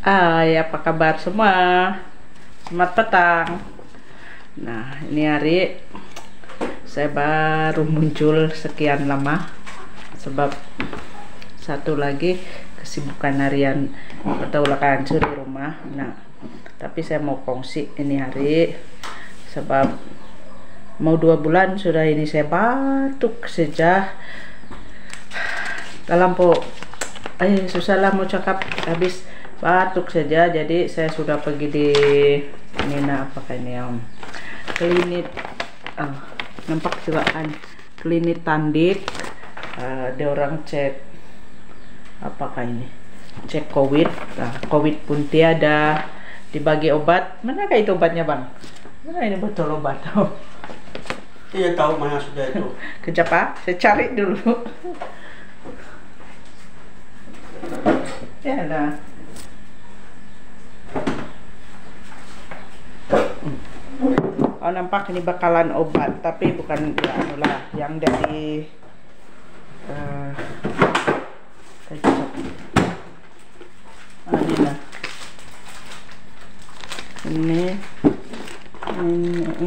Hai, apa kabar semua? Selamat petang. Nah, ini hari saya baru muncul sekian lama sebab satu lagi kesibukan harian pertulakan di rumah. Nah, tapi saya mau kongsi ini hari sebab mau 2 bulan sudah ini saya batuk sejak dalam susah lah mau cakap, habis batuk saja. Jadi saya sudah pergi di apakah ini klinik, nampak juga kan klinik Tandik. Dia orang cek apakah ini, cek COVID. COVID pun tiada, dibagi obat. Manakah itu obatnya bang? Mana ini betul obat? Tidak tahu mana sudah itu. Kejap saya cari dulu. Ya lah. Oh, nampak ini bakalan obat, tapi bukan ya, anulah yang dari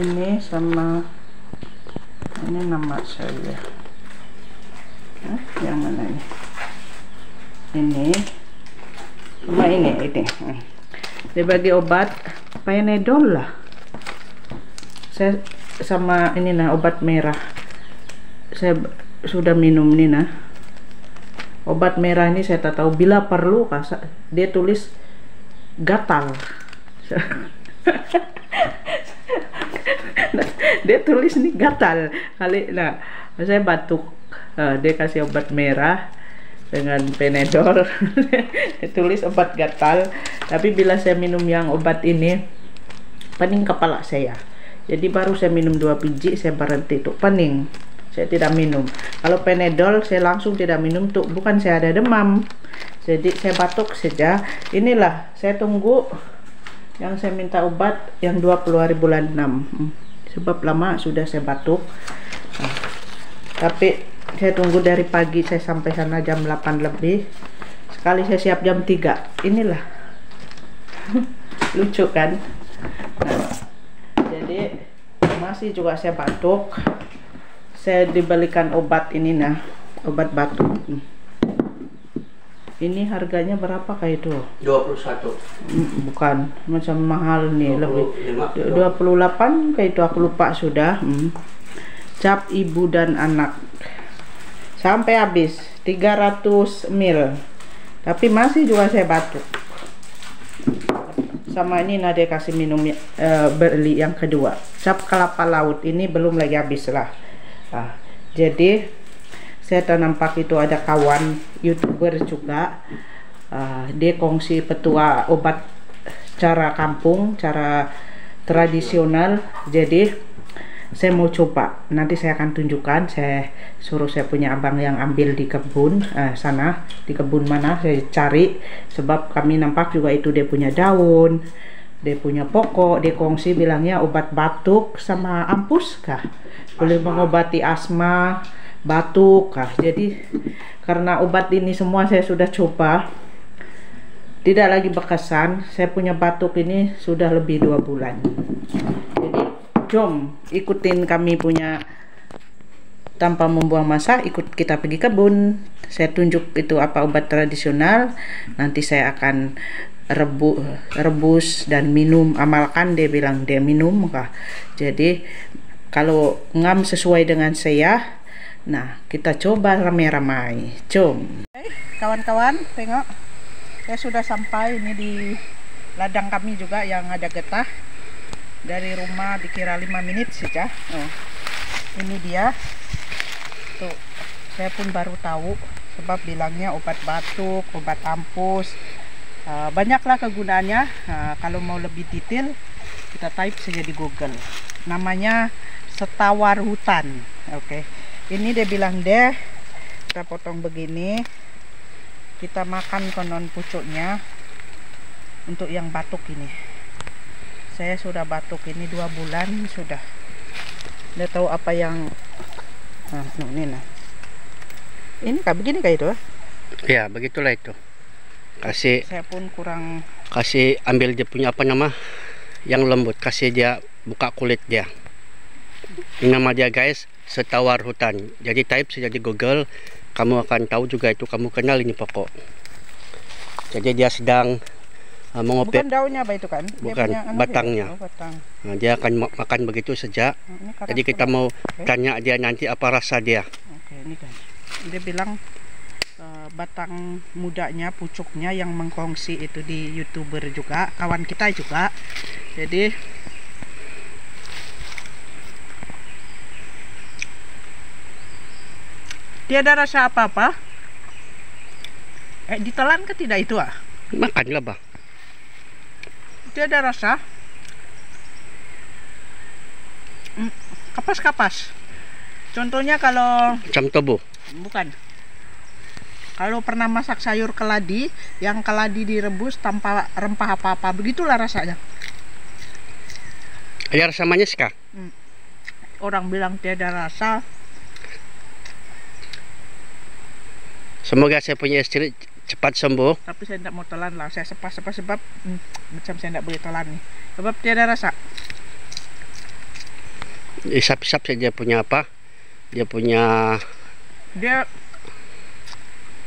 ini sama ini nama saya. Yang mana ini? Ini sama ini. Dia bagi obat Panadol lah. Saya sama ini obat merah. Saya sudah minum ini obat merah ini. Saya tak tahu bila perlu dia tulis gatal. Dia tulis nih gatal kali. Nah, saya batuk, dia kasih obat merah dengan Panadol. Tulis obat gatal, tapi bila saya minum yang obat ini pening kepala saya. Jadi baru saya minum 2 biji saya berhenti tuh pening, saya tidak minum. Kalau Panadol saya langsung tidak minum tuh, bukan saya ada demam, jadi saya batuk saja. Inilah saya tunggu yang saya minta obat yang 20 hari bulan 6, sebab lama sudah saya batuk. Tapi saya tunggu dari pagi, saya sampai sana jam 8 lebih. Sekali saya siap jam 3. Inilah. Lucu kan? Nah, jadi masih juga saya batuk. Saya dibelikan obat ini obat batuk. Ini harganya berapa kayak itu? 21. Bukan, macam mahal nih, 25, lebih 28 kayak itu, aku lupa sudah. Cap ibu dan anak sampai habis 300 ml, tapi masih juga saya batuk. Sama ini dia kasih minum beli yang kedua, cap kelapa laut. Ini belum lagi habis lah. Jadi saya nampak itu ada kawan YouTuber juga, dia kongsi petua obat cara kampung, cara tradisional. Jadi saya mau coba, nanti saya akan tunjukkan. Saya suruh saya punya abang yang ambil di kebun sana, di kebun mana saya cari, sebab kami nampak juga itu dia punya daun, dia punya pokok. Dia kongsi bilangnya obat batuk sama ampus kah, boleh mengobati asma, batuk kah. Jadi karena obat ini semua saya sudah coba, tidak lagi berkesan. Saya punya batuk ini sudah lebih 2 bulan. Jadi jom ikutin kami punya tanpa membuang masa, ikut kita pergi kebun. Saya tunjuk itu apa obat tradisional. Nanti saya akan rebus dan minum, amalkan. Dia bilang dia minum kah. Jadi kalau ngam sesuai dengan saya, nah kita coba ramai-ramai. Jom kawan-kawan, tengok saya sudah sampai ini di ladang kami juga yang ada getah. Dari rumah dikira 5 menit saja. Ini dia tuh, saya pun baru tahu, sebab bilangnya obat batuk, obat ampus, banyaklah kegunaannya. Kalau mau lebih detail kita type saja di Google, namanya setawar hutan. Oke. Ini dia bilang kita potong begini, kita makan konon pucuknya untuk yang batuk ini. Saya sudah batuk ini 2 bulan sudah. Dia tahu apa yang ini kah begini kah itu? Ya, begitulah itu. Kasih. Saya pun kurang Kasih ambil dia punya apa nama yang lembut, kasih dia buka kulit dia. Ini nama dia guys, setawar hutan. Jadi type saja di Google, kamu akan tahu juga itu, kamu kenal ini pokok. Jadi dia sedang mengopek. Bukan daunnya apa itu kan? Bukan, batangnya. Oh, batang. Nah, dia akan makan begitu saja. Jadi kita mau tanya dia nanti apa rasa dia. Oke, ini kan. Dia bilang batang mudanya, pucuknya yang mengkongsi itu di YouTuber juga, kawan kita juga. Jadi tiada rasa apa-apa. Ditelan ke tidak itu ah? Makanlah bah. Tiada rasa. Kapas-kapas. Contohnya kalau Macam tobo. bukan. Kalau pernah masak sayur keladi, yang keladi direbus tanpa rempah apa-apa, begitulah rasanya. Ada rasa manis kah? Orang bilang tiada rasa. Semoga saya punya istri cepat sembuh. Tapi saya tidak mau telan lah. Saya sepas-sepas sebab macam saya tidak boleh telan nih. Sebab tiada rasa. Isap-isap saja punya apa? Dia punya Dia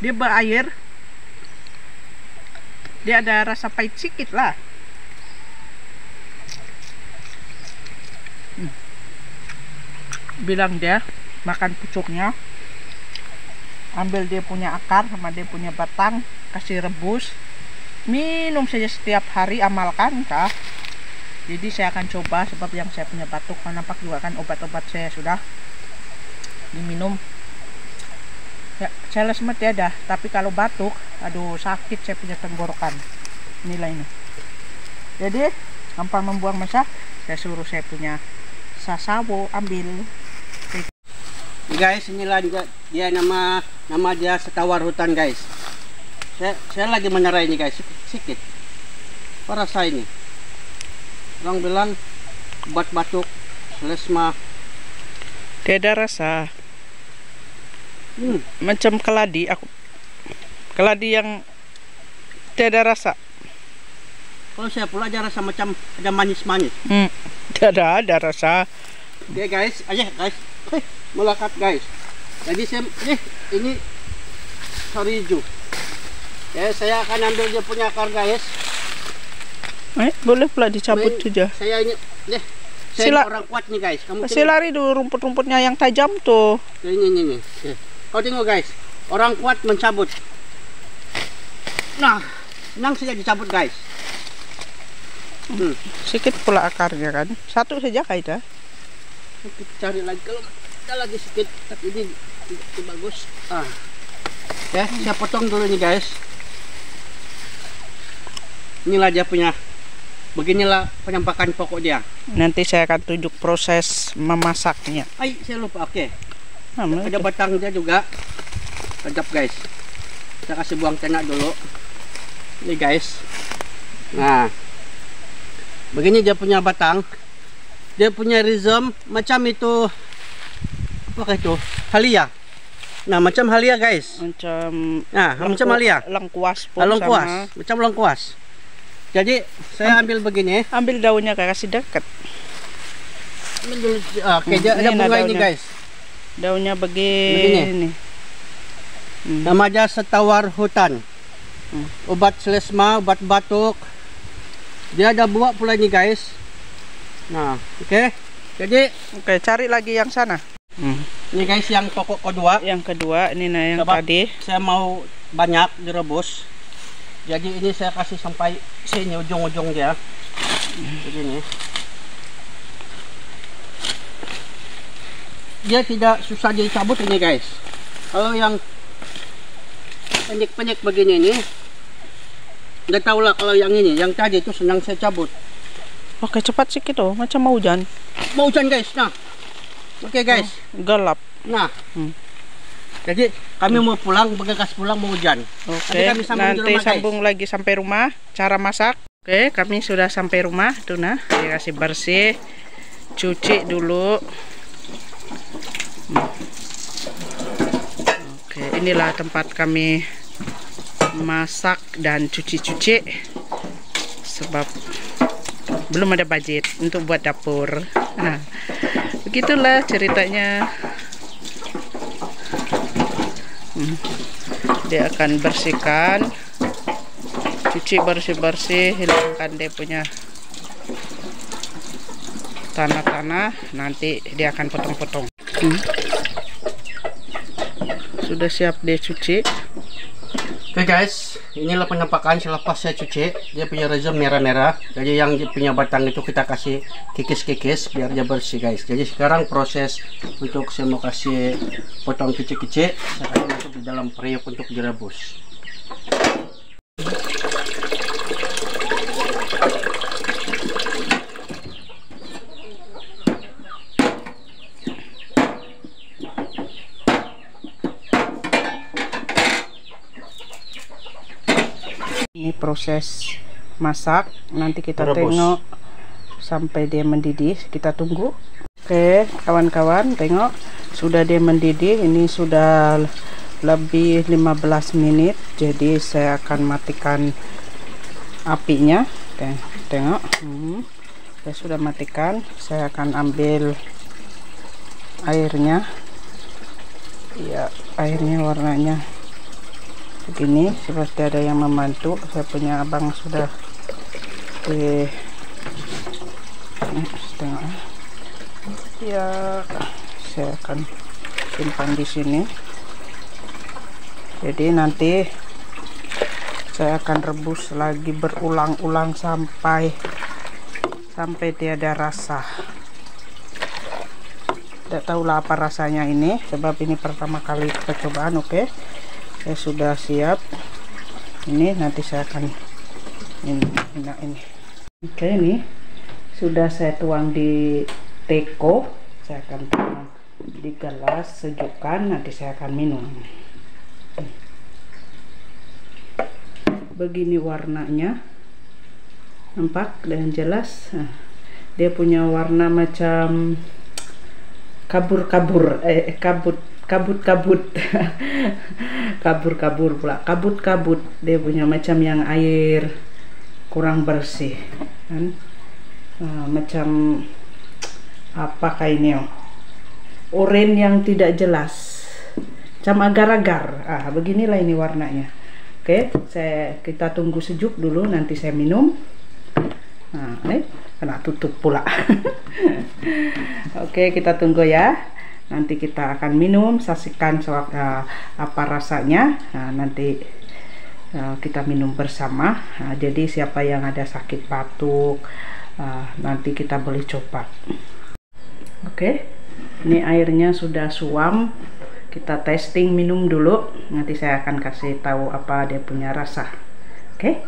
berair. Dia ada rasa pahit sedikit lah. Bilang dia makan pucuknya, ambil dia punya akar sama dia punya batang, kasih rebus, minum saja setiap hari, amalkan kah. Jadi saya akan coba, sebab yang saya punya batuk, nampak juga kan obat-obat saya sudah diminum. Ya, saya semua tiada, tapi kalau batuk, aduh sakit saya punya tenggorokan. Inilah ini. Jadi gampang membuang masa, saya suruh saya punya sasawo ambil. guys, inilah juga dia nama dia setawar hutan guys. Saya lagi menerai ini guys, sedikit. Apa rasa ini? Orang bilang obat batuk, selesma. Tiada rasa. Macam keladi, keladi yang tiada rasa. Kalau saya pula ada rasa macam ada manis-manis. Tiada ada rasa. Oke guys, aja guys. Melekat guys. Jadi ini sorry hijau. Ya, saya akan ambil dia punya akar guys. Boleh pula dicabut saja. Saya ini saya orang kuat nih guys. Kamu masih lari dulu rumput-rumputnya yang tajam tuh. Ini. Kau tengok guys, orang kuat mencabut. Nah, senang saja dicabut guys. Sedikit pula akarnya kan. Satu saja kaidah. Kita cari lagi, kalau ada lagi sedikit, tapi ini bagus. Ya, saya potong dulu nih guys. Inilah dia punya, beginilah penampakan pokok dia. Nanti saya akan tunjuk proses memasaknya. Saya lupa. Oke. Ada batang dia juga. Sedap guys. Kita kasih buang tenak dulu. Ini guys. Nah, begini dia punya batang. Dia punya rhizome macam itu. Apakah itu? Halia. Nah, macam halia guys. Macam halia. Lengkuas pun sama. Macam lengkuas. Jadi saya ambil begini. Ambil daunnya kasih dekat. Ambil dulu. Oke, ada bunga ini guys. Daunnya begini. Nama dia setawar hutan. Obat selesma, obat batuk. Dia ada buah pula ini guys. Nah, oke. Jadi cari lagi yang sana. Ini guys yang pokok kedua. Yang kedua ini yang sebab tadi. Saya mau banyak direbus. Jadi ini saya kasih sampai sini ujung-ujung dia. Begini. Dia tidak susah dicabut ini guys. Kalau yang pendek-pendek begini ini, nggak tahu lah. Kalau yang ini, yang tadi itu senang saya cabut. Oke, cepat sedikit tuh, macam mau hujan. Mau hujan guys. Nah, oke guys. Gelap. Nah, jadi kami mau pulang, bergegas pulang mau hujan. Oke, nanti sambung lagi sampai rumah. Cara masak. Oke, kami sudah sampai rumah. Tuh nah, dikasih bersih, cuci dulu. Oke, inilah tempat kami masak dan cuci-cuci. sebab belum ada budget untuk buat dapur. Nah, begitulah ceritanya. Dia akan bersihkan, cuci bersih-bersih, hilangkan dia punya tanah-tanah, nanti dia akan potong-potong. Sudah siap dia cuci. Oke guys, inilah penampakan selepas saya cuci. Dia punya rezam merah-merah. Jadi yang punya batang itu kita kasih kikis-kikis biar dia bersih guys. Jadi sekarang proses untuk saya mau kasih potong kecil-kecil. Saya kasih masuk di dalam periuk untuk direbus. Ini proses masak, nanti kita Rebus. tengok sampai dia mendidih, kita tunggu. Oke kawan-kawan, tengok sudah dia mendidih. Ini sudah lebih 15 menit, jadi saya akan matikan apinya. Tengok, saya sudah matikan. Saya akan ambil airnya. Ya, airnya warnanya begini, seperti ada yang membantu. Saya punya abang sudah tengok ya, saya akan simpan di sini. Jadi nanti saya akan rebus lagi berulang-ulang sampai tiada rasa. Tidak tahulah apa rasanya ini, sebab ini pertama kali percobaan. Oke, saya sudah siap. Ini nanti saya akan ini. Oke, ini sudah saya tuang di teko. Saya akan tuang di gelas, sejukkan, nanti saya akan minum. Begini warnanya, nampak dengan jelas. Nah, dia punya warna macam kabut-kabut pula, kabut-kabut. Dia punya macam yang air kurang bersih kan. Macam apakah ini, oranye yang tidak jelas, macam agar-agar. Beginilah ini warnanya. Oke, kita tunggu sejuk dulu, nanti saya minum. Kena tutup pula. Oke, kita tunggu ya. Nanti kita akan minum, saksikan apa rasanya. Nanti kita minum bersama. Jadi siapa yang ada sakit batuk, nanti kita boleh coba. Oke, ini airnya sudah suam. Kita testing minum dulu. Nanti saya akan kasih tahu apa dia punya rasa. Oke.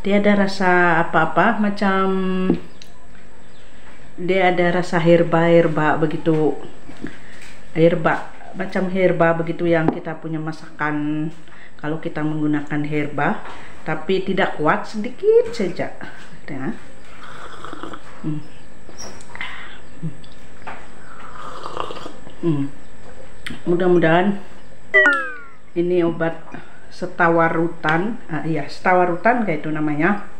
Dia ada rasa apa-apa, macam dia ada rasa herba begitu, macam herba begitu yang kita punya masakan kalau kita menggunakan herba, tapi tidak kuat, sedikit saja. Mudah-mudahan ini obat setawarutan, setawarutan kayak itu namanya,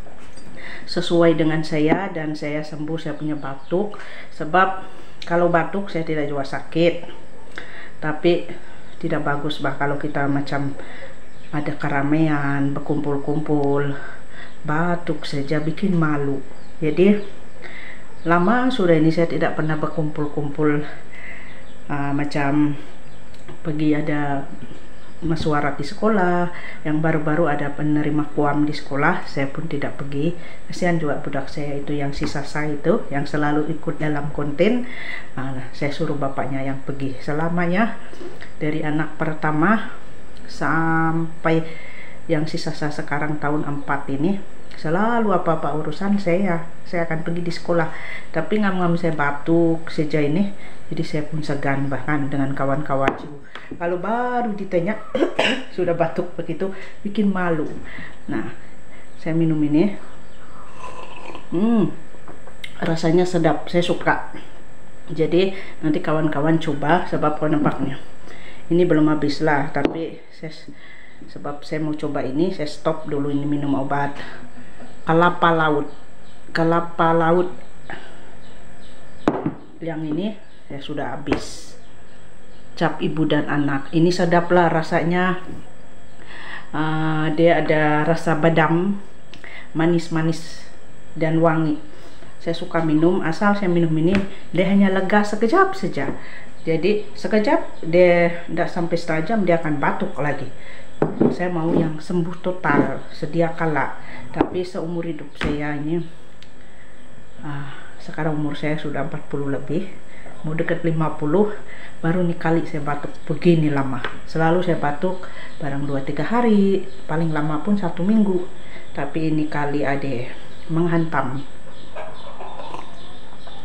sesuai dengan saya, dan saya sembuh. Saya punya batuk, sebab kalau batuk saya tidak juga sakit, tapi tidak bagus kalau kita macam ada keramaian, berkumpul-kumpul, batuk saja bikin malu. Jadi lama sudah ini saya tidak pernah berkumpul-kumpul, macam pergi ada mesyuarat di sekolah, yang baru-baru ada penerima kuam di sekolah, saya pun tidak pergi. Kasihan juga budak saya itu yang sisa saya itu, yang selalu ikut dalam konten. Saya suruh bapaknya yang pergi selamanya, dari anak pertama sampai yang sisa saya sekarang tahun 4 ini, selalu apa-apa urusan saya akan pergi di sekolah. Tapi ngam-ngam saya batuk saja ini, jadi saya pun segan bahkan dengan kawan-kawan. Kalau baru ditanya sudah batuk begitu, bikin malu. Nah, saya minum ini, rasanya sedap, saya suka. Jadi nanti kawan-kawan coba, sebab nampaknya ini belum habis lah, tapi sebab saya mau coba ini, saya stop dulu ini minum obat kelapa laut yang ini saya sudah habis. Cap ibu dan anak ini sedap lah rasanya. Dia ada rasa badam, manis-manis dan wangi. Saya suka minum, asal saya minum ini dia hanya lega sekejap saja. Jadi sekejap, dia tidak sampai setengah jam dia akan batuk lagi. Saya mau yang sembuh total sedia kala. Tapi seumur hidup saya ini, sekarang umur saya sudah 40 lebih, mau deket 50, baru nih kali saya batuk begini lama. Selalu saya batuk barang 2-3 hari, paling lama pun 1 minggu. Tapi ini kali ada menghantam.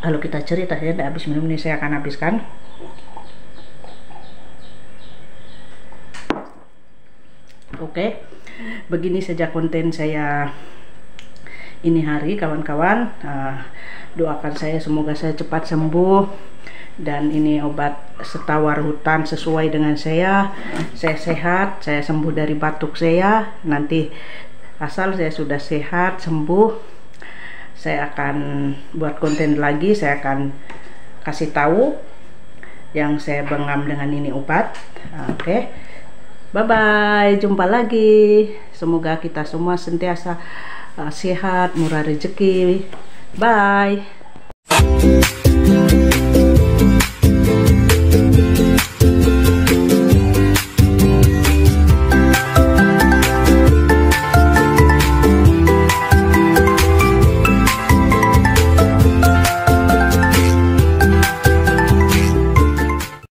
Kalau kita cerita, saya tidak habis minum ini, saya akan habiskan. Oke, begini saja konten saya ini hari kawan-kawan. Doakan saya semoga saya cepat sembuh, dan ini obat setawar hutan sesuai dengan saya sehat, saya sembuh dari batuk saya. Nanti asal saya sudah sehat sembuh, saya akan buat konten lagi, saya akan kasih tahu yang saya bengam dengan ini obat. Oke. Bye bye, jumpa lagi. Semoga kita semua sentiasa sehat, murah rezeki. Bye.